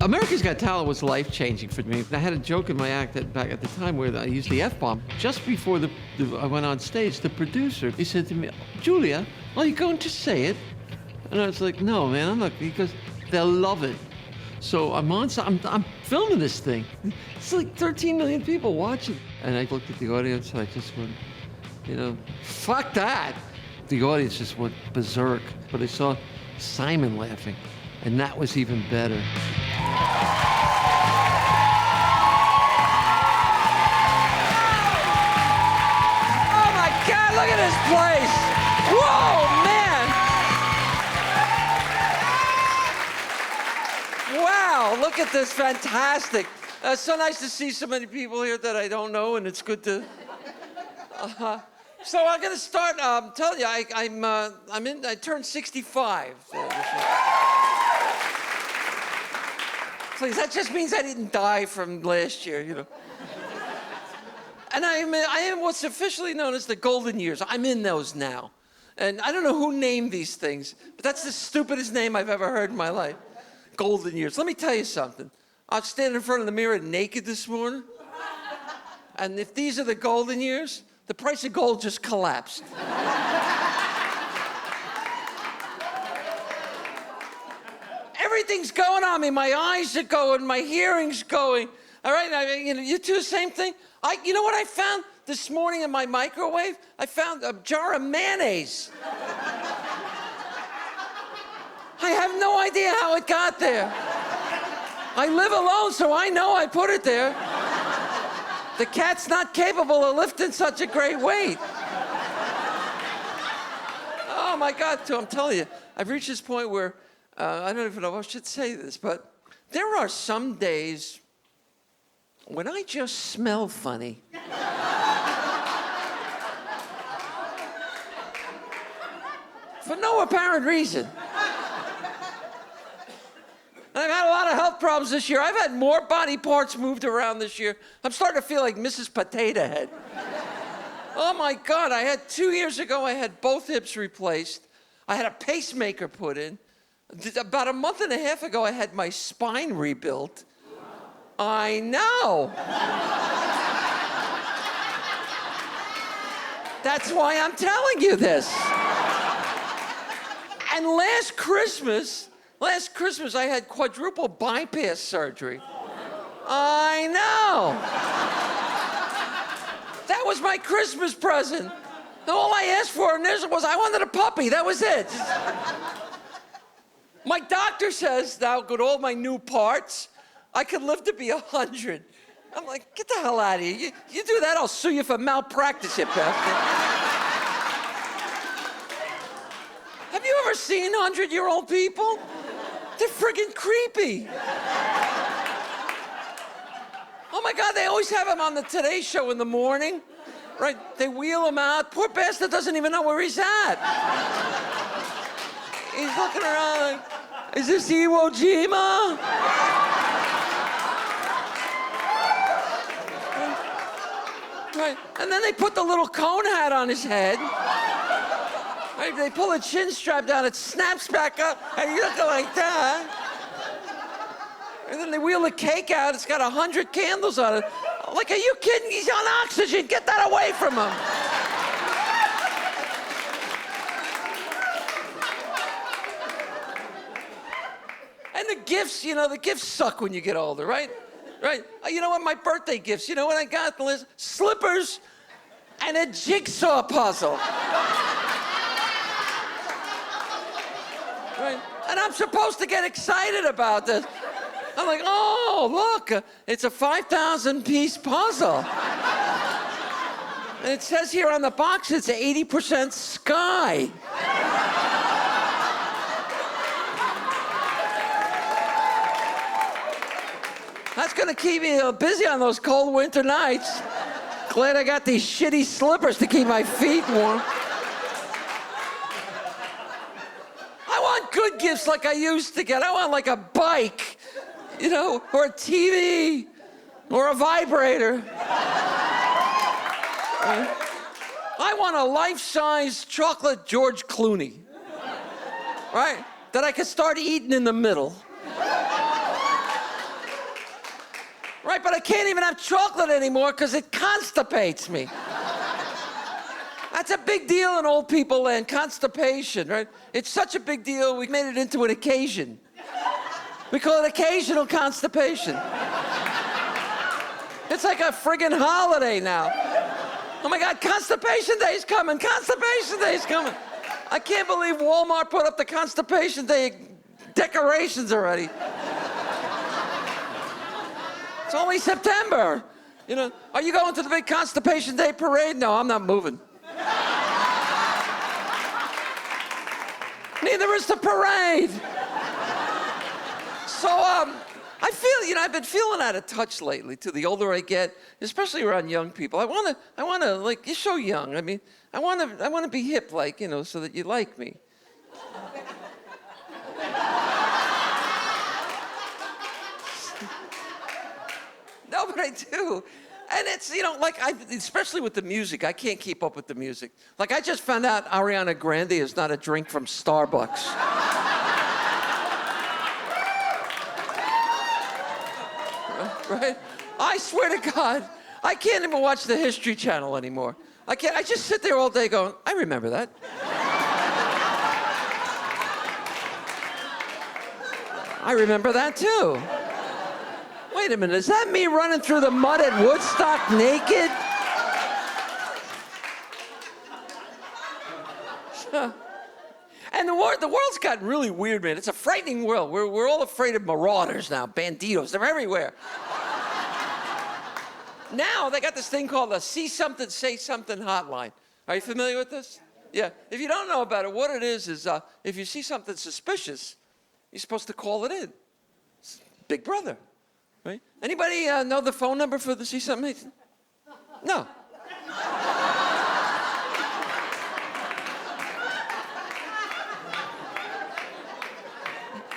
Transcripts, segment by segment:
America's Got Talent was life-changing for me. I had a joke in my act back at the time where I used the F-bomb. Just before I went on stage, the producer, he said to me, Julia, are you going to say it? And I was like, no, man, I'm not. He goes, they'll love it. So I'm filming this thing. It's like 13 million people watching. And I looked at the audience and I just went, fuck that. The audience just went berserk. But I saw Simon laughing, and that was even better. Oh my God, look at this place. Whoa, man. Wow, look at this, fantastic. It's so nice to see so many people here that I don't know, and it's good to... So I'm gonna start, telling you, I turned 65. Please, that just means I didn't die from last year, And I am what's officially known as the golden years. I'm in those now. And I don't know who named these things, but that's the stupidest name I've ever heard in my life. Golden years. Let me tell you something. I was standing in front of the mirror naked this morning, and if these are the golden years, the price of gold just collapsed. Everything's going on me. My eyes are going, my hearing's going. All right, you do the same thing? You know what I found this morning in my microwave? I found a jar of mayonnaise. I have no idea how it got there. I live alone, so I know I put it there. The cat's not capable of lifting such a great weight. Oh my God, I'm telling you, I've reached this point where, I don't even know if I should say this, but there are some days when I just smell funny. For no apparent reason. I've had a lot of health problems this year. I've had more body parts moved around this year. I'm starting to feel like Mrs. Potato Head. Oh my God, 2 years ago, I had both hips replaced. I had a pacemaker put in. About a month and a half ago, I had my spine rebuilt. I know. That's why I'm telling you this. And last Christmas, I had quadruple bypass surgery. I know. That was my Christmas present. And all I asked for in this was I wanted a puppy. That was it. My doctor says now, with all my new parts, I could live to be 100. I'm like, get the hell out of here. You do that, I'll sue you for malpractice, you bastard. Have you ever seen 100-year-old people? They're friggin' creepy. Oh my God, they always have him on the Today Show in the morning, right? They wheel him out. Poor bastard doesn't even know where he's at. He's looking around like, is this Iwo Jima? Right, and then they put the little cone hat on his head. Right, they pull a chin strap down, it snaps back up, and you look like that. And then they wheel the cake out, it's got 100 candles on it. Like, are you kidding? He's on oxygen, get that away from him. And the gifts suck when you get older, right? Right? You know what, my birthday gifts, you know what I got, Liz? Slippers and a jigsaw puzzle. Right? And I'm supposed to get excited about this. I'm like, oh, look, it's a 5,000-piece puzzle. And it says here on the box, it's 80% sky. That's gonna keep me busy on those cold winter nights. Glad I got these shitty slippers to keep my feet warm. I want good gifts like I used to get. I want like a bike, or a TV, or a vibrator. I want a life-size chocolate George Clooney, right? That I could start eating in the middle. Right, but I can't even have chocolate anymore because it constipates me. That's a big deal in old people land, constipation, right? It's such a big deal, we made it into an occasion. We call it occasional constipation. It's like a friggin' holiday now. Oh my God, Constipation Day's coming, Constipation Day's coming. I can't believe Walmart put up the Constipation Day decorations already. It's only September. You know, are you going to the big Constipation Day parade? No, I'm not moving. Neither is the parade. So, I feel, I've been feeling out of touch lately. Too, the older I get, especially around young people, I wanna, like, you're so young. I mean, I wanna be hip, like, so that you like me. No, but I do. And it's, like, especially with the music, I can't keep up with the music. Like, I just found out Ariana Grande is not a drink from Starbucks. Right? I swear to God, I can't even watch the History Channel anymore. I can't. I just sit there all day going, I remember that. I remember that too. Wait a minute, is that me running through the mud at Woodstock naked? And the world's gotten really weird, man. It's a frightening world. We're all afraid of marauders now, banditos. They're everywhere. Now they got this thing called a See Something, Say Something hotline. Are you familiar with this? Yeah. If you don't know about it, what it is if you see something suspicious, you're supposed to call it in. It's Big Brother, right? Anybody know the phone number for the See Something? No.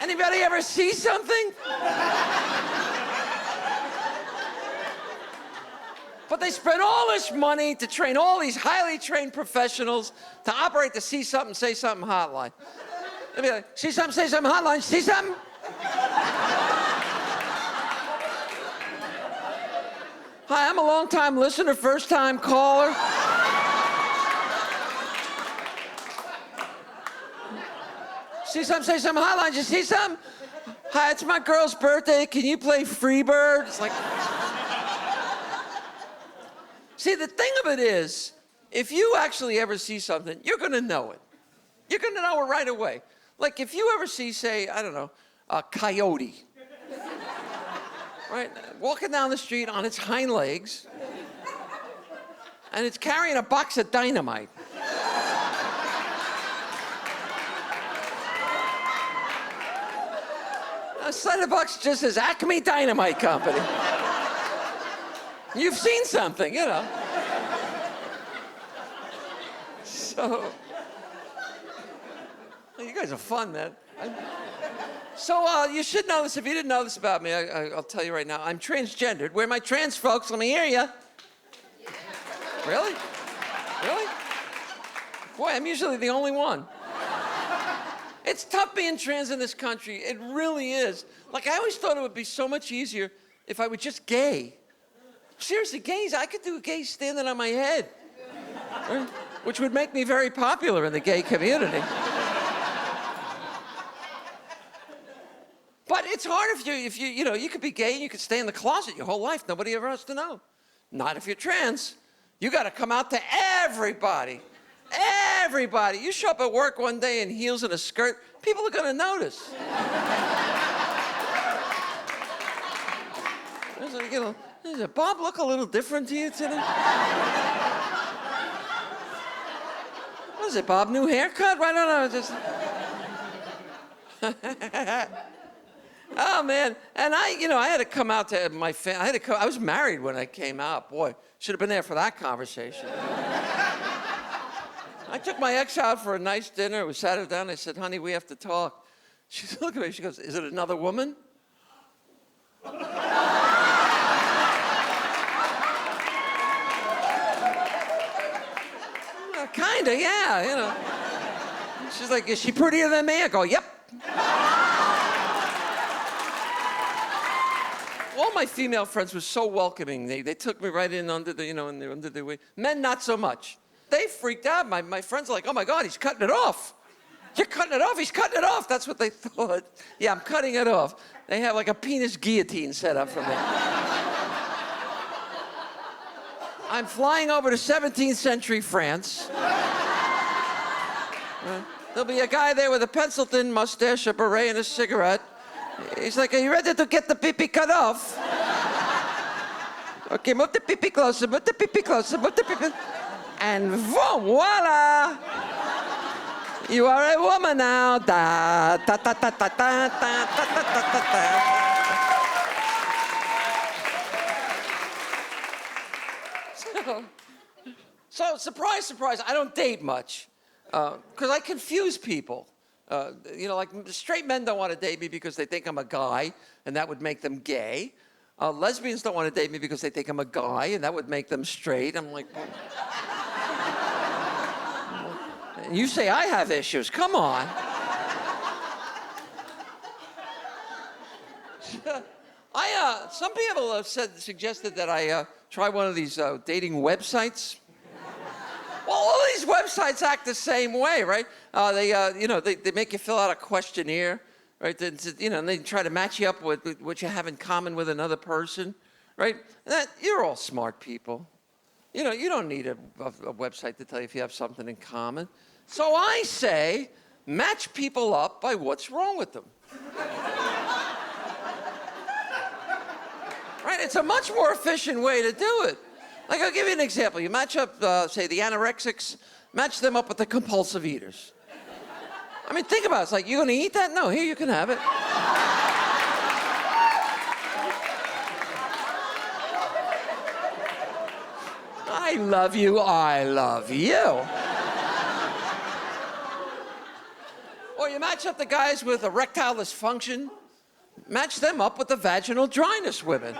Anybody ever see something? But they spend all this money to train all these highly trained professionals to operate the See Something, Say Something hotline. They'll be like, see something, say something hotline, see something? Hi, I'm a long-time listener, first-time caller. See something, say something hotline, you see something? Hi, it's my girl's birthday, can you play Freebird? It's like... See, the thing of it is, if you actually ever see something, you're gonna know it. You're gonna know it right away. Like if you ever see, say, I don't know, a coyote, right? Walking down the street on its hind legs, and it's carrying a box of dynamite. A side of the box just says Acme Dynamite Company. You've seen something, So, you guys are fun, man. So you should know this. If you didn't know this about me, I'll tell you right now. I'm transgendered. Where are my trans folks? Let me hear you. Really? Really? Boy, I'm usually the only one. It's tough being trans in this country. It really is. Like, I always thought it would be so much easier if I were just gay. Seriously, gays, I could do a gay standing on my head, right? Which would make me very popular in the gay community. But it's hard if you could be gay and you could stay in the closet your whole life. Nobody ever has to know. Not if you're trans. You got to come out to everybody. Everybody. You show up at work one day in heels and a skirt, people are going to notice. Does Bob look a little different to you today? What is it, Bob? New haircut? I don't know. Oh, man. And I had to come out to my family. I was married when I came out. Boy, should have been there for that conversation. I took my ex out for a nice dinner. We sat her down. I said, honey, we have to talk. She's looking at me. She goes, is it another woman? Kinda, yeah, She's like, is she prettier than me? I go, yep. all my female friends were so welcoming. They took me right in under the, under the way. Men, not so much. They freaked out. My friends are like, oh my God, he's cutting it off. You're cutting it off, he's cutting it off. That's what they thought. Yeah, I'm cutting it off. They have like a penis guillotine set up for me. I'm flying over to 17th century France. There'll be a guy there with a pencil-thin mustache, a beret, and a cigarette. He's like, are you ready to get the pee-pee cut off? Okay, move the pee-pee closer, move the pee-pee closer, move the pee-pee. And voila! You are a woman now. Da, da, da, da, da, da, da, da, da, da. So, surprise, surprise, I don't date much because I confuse people. Like straight men don't want to date me because they think I'm a guy, and that would make them gay. Lesbians don't want to date me because they think I'm a guy, and that would make them straight. I'm like, well, you say I have issues. Come on. Some people have suggested that I try one of these dating websites. Well, all these websites act the same way, right? They make you fill out a questionnaire, right? And they try to match you up with what you have in common with another person, right? You're all smart people. You don't need a website to tell you if you have something in common. So I say, match people up by what's wrong with them. Right? It's a much more efficient way to do it. Like, I'll give you an example. You match up, say, the anorexics, match them up with the compulsive eaters. I mean, think about it. It's like, you gonna eat that? No, here, you can have it. I love you, I love you. Or you match up the guys with erectile dysfunction, match them up with the vaginal dryness women.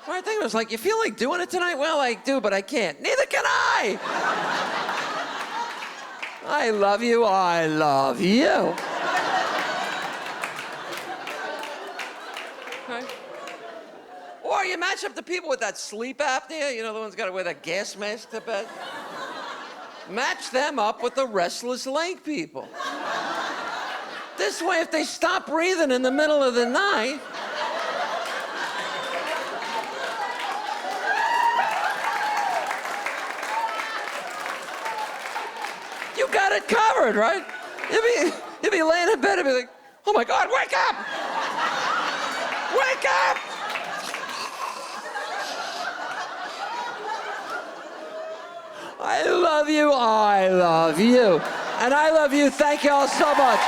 I think it was like, you feel like doing it tonight? Well, I do, but I can't. Neither can I! I love you, I love you. Okay. Or you match up the people with that sleep apnea, the ones got to wear that gas mask to bed. Match them up with the restless leg people. This way, if they stop breathing in the middle of the night, you got it covered, right? You'd be laying in bed and be like, oh my God, wake up! Wake up! I love you, I love you. And I love you, thank you all so much.